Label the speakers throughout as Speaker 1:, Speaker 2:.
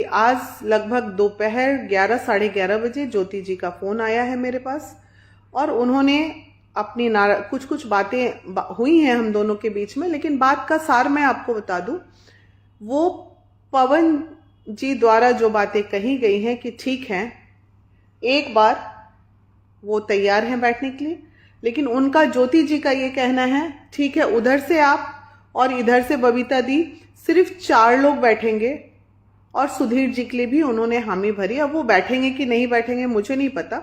Speaker 1: आज लगभग दोपहर 11 साढ़े 11 बजे ज्योति जी का फोन आया है मेरे पास और उन्होंने अपनी कुछ बातें हुई हैं हम दोनों के बीच में, लेकिन बात का सार मैं आपको बता दूं। वो पवन जी द्वारा जो बातें कही गई हैं कि ठीक है, एक बार वो तैयार हैं बैठने के लिए, लेकिन उनका ज्योति जी का ये कहना है ठीक है, उधर से आप और इधर से बबीता दी, सिर्फ 4 लोग बैठेंगे और सुधीर जी के लिए भी उन्होंने हामी भरी। अब वो बैठेंगे कि नहीं बैठेंगे मुझे नहीं पता,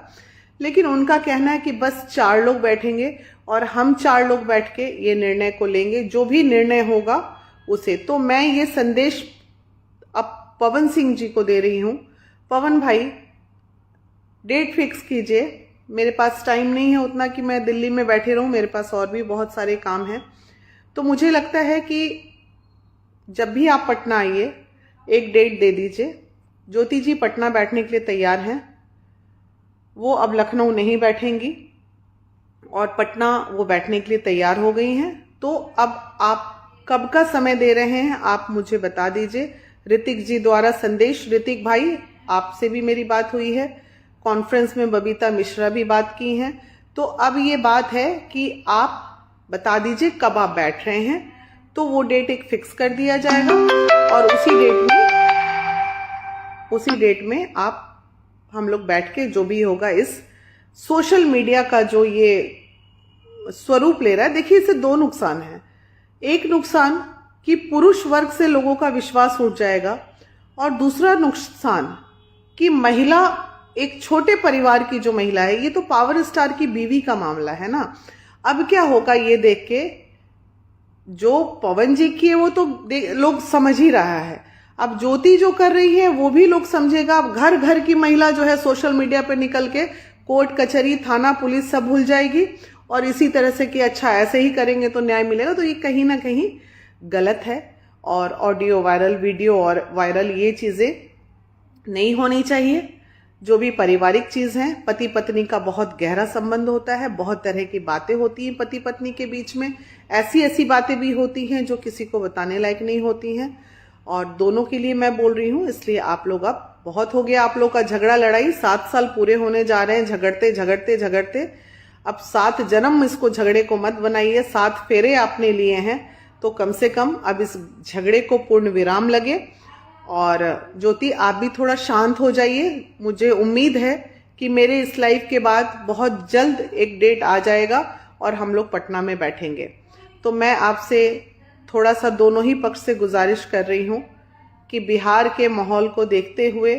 Speaker 1: लेकिन उनका कहना है कि बस 4 लोग बैठेंगे और हम 4 लोग बैठ के ये निर्णय को लेंगे, जो भी निर्णय होगा उसे। तो मैं ये संदेश अब पवन सिंह जी को दे रही हूं, पवन भाई डेट फिक्स कीजिए। मेरे पास टाइम नहीं है उतना कि मैं दिल्ली में बैठे रहूं, मेरे पास और भी बहुत सारे काम हैं। तो मुझे लगता है कि जब भी आप पटना आइए एक डेट दे दीजिए। ज्योति जी पटना बैठने के लिए तैयार हैं, वो अब लखनऊ नहीं बैठेंगी और पटना वो बैठने के लिए तैयार हो गई हैं। तो अब आप कब का समय दे रहे हैं आप मुझे बता दीजिए। ऋतिक जी द्वारा संदेश, ऋतिक भाई आपसे भी मेरी बात हुई है, कॉन्फ्रेंस में बबीता मिश्रा भी बात की हैं। तो अब ये बात है कि आप बता दीजिए कब आप बैठ रहे हैं, तो वो डेट एक फिक्स कर दिया जाएगा और उसी डेट में आप हम लोग बैठ के जो भी होगा, इस सोशल मीडिया का जो ये स्वरूप ले रहा है, देखिए इससे 2 नुकसान हैं। एक नुकसान कि पुरुष वर्ग से लोगों का विश्वास उठ जाएगा और दूसरा नुकसान कि महिला, एक छोटे परिवार की जो महिला है, ये तो पावर स्टार की बीवी का मामला है ना। अब क्या होगा ये देख के, जो पवन जी की है वो तो लोग समझ ही रहा है, अब ज्योति जो कर रही है वो भी लोग समझेगा। अब घर घर की महिला जो है सोशल मीडिया पे निकल के कोर्ट कचहरी थाना पुलिस सब भूल जाएगी और इसी तरह से कि अच्छा ऐसे ही करेंगे तो न्याय मिलेगा। तो ये कहीं ना कहीं गलत है और ऑडियो वायरल, वीडियो और वायरल, ये चीजें नहीं होनी चाहिए। जो भी पारिवारिक चीज है, पति पत्नी का बहुत गहरा संबंध होता है, बहुत तरह की बातें होती हैं पति पत्नी के बीच में, ऐसी बातें भी होती हैं जो किसी को बताने लायक नहीं होती हैं। और दोनों के लिए मैं बोल रही हूं, इसलिए आप लोग, अब बहुत हो गया आप लोग का झगड़ा लड़ाई, 7 साल पूरे होने जा रहे हैं झगड़ते। अब 7 जन्म इसको झगड़े को मत बनाइए, 7 फेरे आपने लिए हैं, तो कम से कम अब इस झगड़े को पूर्ण विराम लगे। और ज्योति आप भी थोड़ा शांत हो जाइए। मुझे उम्मीद है कि मेरे इस लाइव के बाद बहुत जल्द एक डेट आ जाएगा और हम लोग पटना में बैठेंगे। तो मैं आपसे थोड़ा सा दोनों ही पक्ष से गुजारिश कर रही हूँ कि बिहार के माहौल को देखते हुए,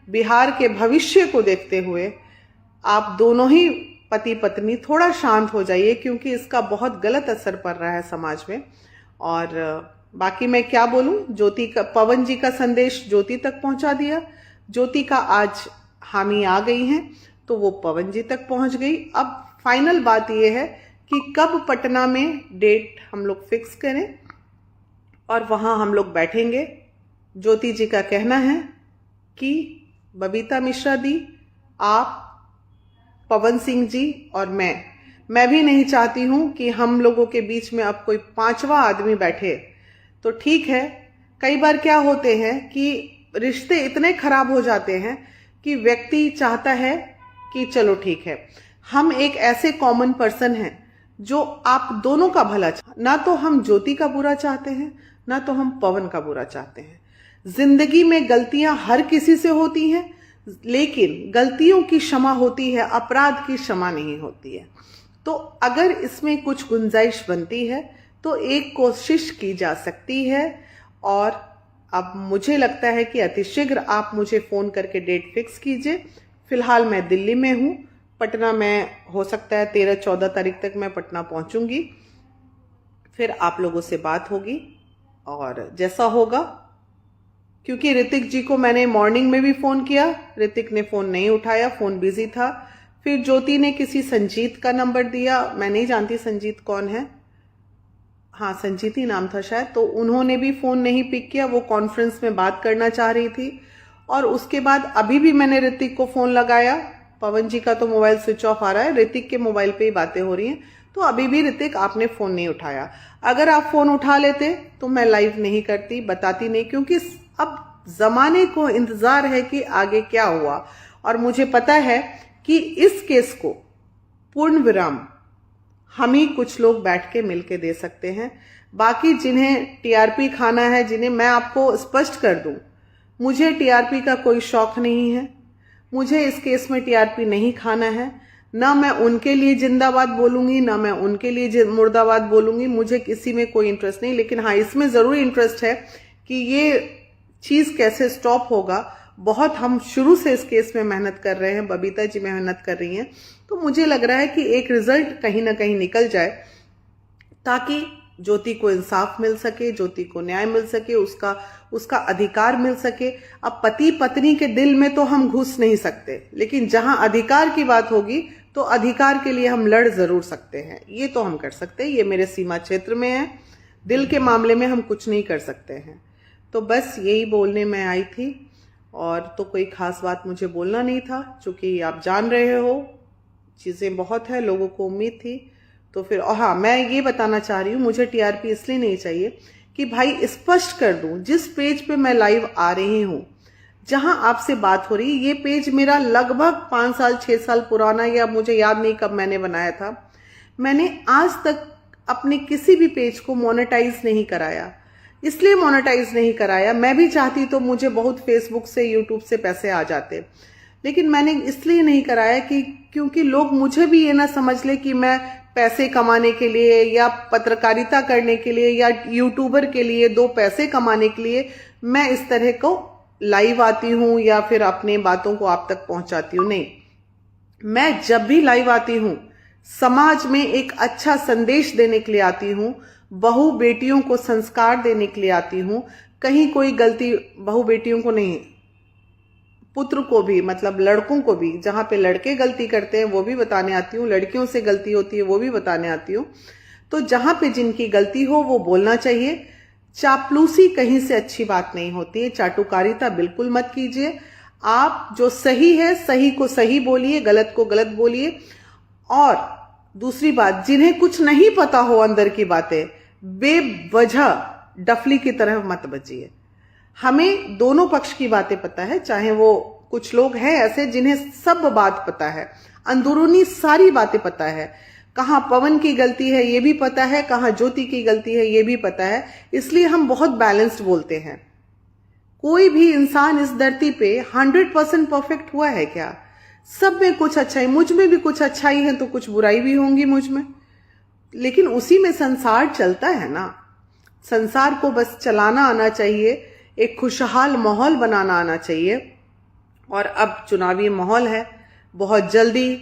Speaker 1: बिहार के भविष्य को देखते हुए, आप दोनों ही पति पत्नी थोड़ा शांत हो जाइए, क्योंकि इसका बहुत गलत असर पड़ रहा है समाज में। और बाकी मैं क्या बोलूं, ज्योति का, पवन जी का संदेश ज्योति तक पहुंचा दिया, ज्योति का आज हामी आ गई हैं तो वो पवन जी तक पहुंच गई। अब फाइनल बात यह है कि कब पटना में डेट हम लोग फिक्स करें और वहां हम लोग बैठेंगे। ज्योति जी का कहना है कि बबीता मिश्रा दी, आप, पवन सिंह जी और मैं भी नहीं चाहती हूं कि हम लोगों के बीच में अब कोई 5वां आदमी बैठे। तो ठीक है, कई बार क्या होते हैं कि रिश्ते इतने खराब हो जाते हैं कि व्यक्ति चाहता है कि चलो ठीक है, हम एक ऐसे कॉमन पर्सन हैं जो आप दोनों का भला, ना तो हम ज्योति का बुरा चाहते हैं ना तो हम पवन का बुरा चाहते हैं। जिंदगी में गलतियां हर किसी से होती हैं, लेकिन गलतियों की क्षमा होती है, अपराध की क्षमा नहीं होती है। तो अगर इसमें कुछ गुंजाइश बनती है तो एक कोशिश की जा सकती है। और अब मुझे लगता है कि अतिशीघ्र आप मुझे फोन करके डेट फिक्स कीजिए। फिलहाल मैं दिल्ली में हूं, पटना में हो सकता है 13-14 तारीख तक मैं पटना पहुंचूंगी, फिर आप लोगों से बात होगी और जैसा होगा। क्योंकि ऋतिक जी को मैंने मॉर्निंग में भी फोन किया, ऋतिक ने फोन नहीं उठाया, फोन बिजी था। फिर ज्योति ने किसी संजीत का नंबर दिया, मैं नहीं जानती संजीत कौन है, हाँ संजीत ही नाम था शायद, तो उन्होंने भी फोन नहीं पिक किया, वो कॉन्फ्रेंस में बात करना चाह रही थी। और उसके बाद अभी भी मैंने ऋतिक को फोन लगाया, पवन जी का तो मोबाइल स्विच ऑफ आ रहा है, ऋतिक के मोबाइल पे ही बातें हो रही हैं, तो अभी भी ऋतिक आपने फोन नहीं उठाया। अगर आप फोन उठा लेते तो मैं लाइव नहीं करती, बताती नहीं, क्योंकि अब जमाने को इंतजार है कि आगे क्या हुआ। और मुझे पता है कि इस केस को पूर्ण विराम हम ही कुछ लोग बैठ के मिलके दे सकते हैं। बाकी जिन्हें टीआरपी खाना है, जिन्हें, मैं आपको स्पष्ट कर दूं, मुझे टीआरपी का कोई शौक नहीं है। मुझे इस केस में टीआरपी नहीं खाना है। ना मैं उनके लिए जिंदाबाद बोलूंगी, ना मैं उनके लिए मुर्दाबाद बोलूंगी। मुझे किसी में कोई इंटरेस्ट नहीं, लेकिन हाँ, इसमें जरूर इंटरेस्ट है कि ये चीज कैसे स्टॉप होगा। बहुत हम शुरू से इस केस में मेहनत कर रहे हैं, बबीता जी मेहनत कर रही हैं, तो मुझे लग रहा है कि एक रिजल्ट कहीं ना कहीं निकल जाए, ताकि ज्योति को इंसाफ मिल सके, ज्योति को न्याय मिल सके, उसका अधिकार मिल सके। अब पति पत्नी के दिल में तो हम घुस नहीं सकते, लेकिन जहां अधिकार की बात होगी तो अधिकार के लिए हम लड़ जरूर सकते हैं। ये तो हम कर सकते हैं, ये मेरे सीमा क्षेत्र में है। दिल के मामले में हम कुछ नहीं कर सकते हैं। तो बस यही बोलने में आई थी, और तो कोई खास बात मुझे बोलना नहीं था, क्योंकि आप जान रहे हो चीज़ें बहुत है, लोगों को उम्मीद थी। तो फिर, और हाँ, मैं ये बताना चाह रही हूँ, मुझे टीआरपी इसलिए नहीं चाहिए कि भाई स्पष्ट कर दूं, जिस पेज पे मैं लाइव आ रही हूँ, जहां आपसे बात हो रही है, ये पेज मेरा लगभग 5 साल 6 साल पुराना, या मुझे याद नहीं कब मैंने बनाया था। मैंने आज तक अपने किसी भी पेज को मोनेटाइज नहीं कराया। इसलिए मोनेटाइज नहीं कराया, मैं भी चाहती तो मुझे बहुत फेसबुक से, यूट्यूब से पैसे आ जाते, लेकिन मैंने इसलिए नहीं कराया कि क्योंकि लोग मुझे भी ये ना समझ ले कि मैं पैसे कमाने के लिए या पत्रकारिता करने के लिए या यूट्यूबर के लिए 2 पैसे कमाने के लिए मैं इस तरह को लाइव आती हूं या फिर अपने बातों को आप तक पहुंचाती हूं। नहीं, मैं जब भी लाइव आती हूं, समाज में एक अच्छा संदेश देने के लिए आती हूं, बहू बेटियों को संस्कार देने के लिए आती हूं। कहीं कोई गलती, बहू बेटियों को नहीं, पुत्र को भी, मतलब लड़कों को भी, जहां पे लड़के गलती करते हैं वो भी बताने आती हूँ, लड़कियों से गलती होती है वो भी बताने आती हूँ। तो जहां पे जिनकी गलती हो वो बोलना चाहिए। चापलूसी कहीं से अच्छी बात नहीं होती है, चाटुकारिता बिल्कुल मत कीजिए। आप जो सही है, सही को सही बोलिए, गलत को गलत बोलिए। और दूसरी बात, जिन्हें कुछ नहीं पता हो अंदर की बातें, बेवजह डफली की तरह मत बचिए। हमें दोनों पक्ष की बातें पता है, चाहे वो, कुछ लोग हैं ऐसे जिन्हें सब बात पता है, अंदरूनी सारी बातें पता है। कहाँ पवन की गलती है ये भी पता है, कहाँ ज्योति की गलती है ये भी पता है। इसलिए हम बहुत बैलेंस्ड बोलते हैं। कोई भी इंसान इस धरती पे 100% परफेक्ट हुआ है क्या? सब में कुछ अच्छाई, मुझ में भी कुछ अच्छाई है तो कुछ बुराई भी होंगी मुझ में, लेकिन उसी में संसार चलता है ना। संसार को बस चलाना आना चाहिए, एक खुशहाल माहौल बनाना आना चाहिए। और अब चुनावी माहौल है, बहुत जल्दी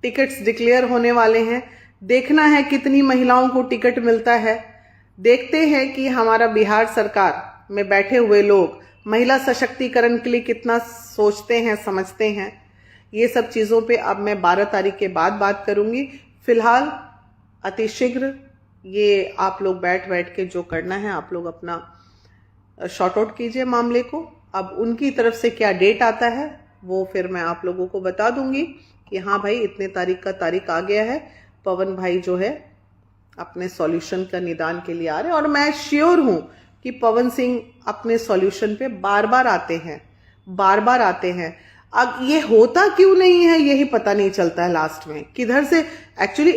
Speaker 1: टिकट्स डिक्लेयर होने वाले हैं। देखना है कितनी महिलाओं को टिकट मिलता है। देखते हैं कि हमारा बिहार सरकार में बैठे हुए लोग महिला सशक्तिकरण के लिए कितना सोचते हैं, समझते हैं। ये सब चीज़ों पे अब मैं 12 तारीख के बाद बात करूंगी। फिलहाल अतिशीघ्र ये आप लोग बैठ के जो करना है, आप लोग अपना शॉर्ट आउट कीजिए मामले को। अब उनकी तरफ से क्या डेट आता है वो फिर मैं आप लोगों को बता दूंगी कि हाँ भाई इतने तारीख का तारीख आ गया है, पवन भाई जो है अपने सॉल्यूशन का निदान के लिए आ रहे हैं। और मैं श्योर हूं कि पवन सिंह अपने सॉल्यूशन पे बार बार आते हैं, बार बार आते हैं। अब ये होता क्यों नहीं है यही पता नहीं चलता है लास्ट में, किधर से एक्चुअली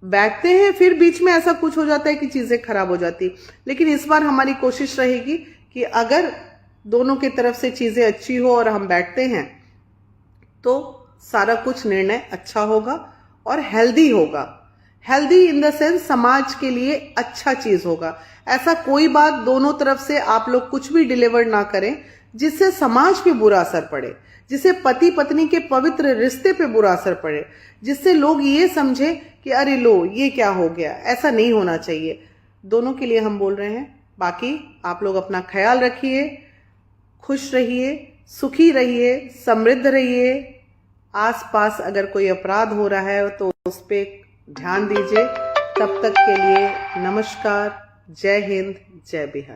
Speaker 1: बैठते हैं, फिर बीच में ऐसा कुछ हो जाता है कि चीजें खराब हो जाती। लेकिन इस बार हमारी कोशिश रहेगी कि अगर दोनों की तरफ से चीजें अच्छी हो और हम बैठते हैं तो सारा कुछ निर्णय अच्छा होगा और हेल्दी होगा। हेल्दी इन द सेंस समाज के लिए अच्छा चीज होगा। ऐसा कोई बात दोनों तरफ से आप लोग कुछ भी डिलीवर ना करें जिससे समाज पे बुरा असर पड़े, जिससे पति पत्नी के पवित्र रिश्ते पे बुरा असर पड़े, जिससे लोग ये समझे कि अरे लो ये क्या हो गया। ऐसा नहीं होना चाहिए। दोनों के लिए हम बोल रहे हैं। बाकी आप लोग अपना ख्याल रखिए, खुश रहिए, सुखी रहिए, समृद्ध रहिए। आसपास अगर कोई अपराध हो रहा है तो उस पर ध्यान दीजिए। तब तक के लिए नमस्कार, जय हिंद, जय बिहार।